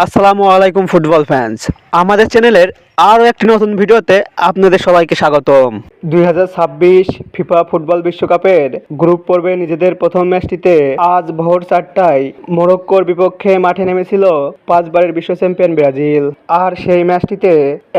আসসালামু আলাইকুম football fans. আমাদের চ্যানেলের আরও একটি নতুন ভিডিওতে আপনাদের সবাইকে স্বাগতম। 2026 ফিফা ফুটবল বিশ্বকাপের গ্রুপ পর্বে নিজেদের প্রথম ম্যাচটিতে আজ ভোর 4টায় মরক্কোর বিপক্ষে মাঠে নেমেছিল 5বারের বিশ্ব চ্যাম্পিয়ন ব্রাজিল। আর সেই ম্যাচটিতে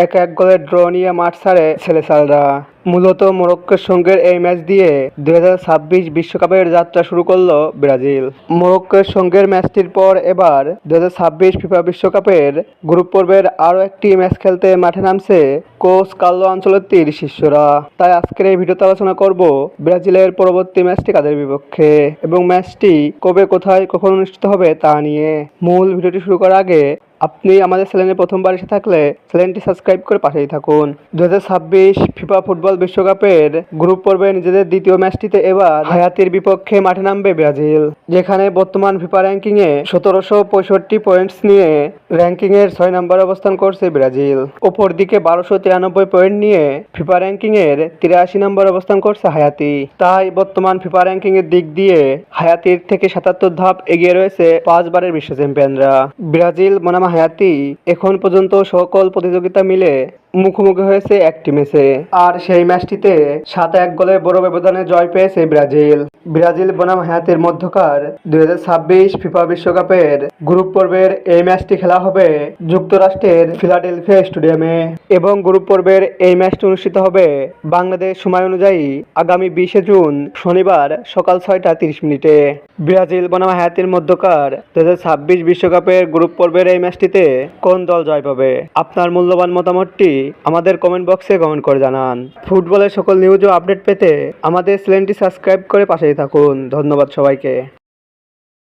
1-1 গোলের ড্র নিয়ে মাঠ ছাড়ে সেলেসালরা। মূলত মরক্কোর সঙ্গে এই ম্যাচ দিয়ে 2026 বিশ্বকাপের যাত্রা শুরু করলো ব্রাজিল। মরক্কোর সঙ্গের ম্যাচটির পর এবার 2026 ফিফা বিশ্বকাপের গ্রুপ পর্বের আরও একটি ম্যাচ খেলতে মাঠে নামছে কোচ কার্লো আনচেলত্তির শিষ্যরা। তাই আজকের এই ভিডিওতে আলোচনা করব ব্রাজিলের পরবর্তী ম্যাচটি কাদের বিপক্ষে এবং ম্যাচটি কবে, কোথায়, কখন অনুষ্ঠিত হবে তা নিয়ে। মূল ভিডিওটি শুরু করার আগে আপনি আমাদের চ্যানেলে প্রথমবার এসে থাকলে চ্যানেলটি সাবস্ক্রাইব করে পাশেই থাকুন। 2026 ফিফা ফুটবল বিশ্বকাপের গ্রুপ পর্বে নিজেদের দ্বিতীয় ম্যাচটিতে এবার হায়াতির বিপক্ষে মাঠে নামবে ব্রাজিল, যেখানে বর্তমান ফিফা র্যাঙ্কিংয়ে 1765 পয়েন্টস নিয়ে র্যাঙ্কিংয়ের 6 নম্বরে অবস্থান করছে ব্রাজিল। অপর দিকে 1293 পয়েন্ট নিয়ে ফিফা র্যাঙ্কিংয়ের 83 নম্বরে অবস্থান করছে হায়াতি। তাই বর্তমান ফিফা র্যাঙ্কিংয়ের দিক দিয়ে হায়াতির থেকে 77 ধাপ এগিয়ে রয়েছে 5বারের বিশ্ব চ্যাম্পিয়নরা। ব্রাজিল বনাম হায়াতি এখন পর্যন্ত সকল প্রতিযোগিতা মিলে মুখোমুখি হয়েছে একটি ম্যাচে, আর সেই ম্যাচটিতে 7-1 গোলের বড় ব্যবধানে জয় পেয়েছে ব্রাজিল। ব্রাজিল বনাম হায়াতির মধ্যকার 2026 ফিফা বিশ্বকাপের গ্রুপ পর্বের এই ম্যাচটি খেলা হবে যুক্তরাষ্ট্রের ফিলাডেলফিয়া স্টেডিয়ামে এবং গ্রুপ পর্বের এই ম্যাচটি অনুষ্ঠিত হবে বাংলাদেশ সময় অনুযায়ী আগামী 20 জুন শনিবার সকাল 6টা 30 মিনিটে। ব্রাজিল বনাম হায়াতির মধ্যকার 2026 বিশ্বকাপের গ্রুপ পর্বের এই ম্যাচটিতে কোন দল জয় পাবে? আপনার মূল্যবান মতামতটি আমাদের কমেন্ট বক্সে কমেন্ট করে জানান। ফুটবলের সকল নিউজ ও আপডেট পেতে আমাদের চ্যানেলটি সাবস্ক্রাইব করে পাশেই থাকুন। ধন্যবাদ সবাইকে।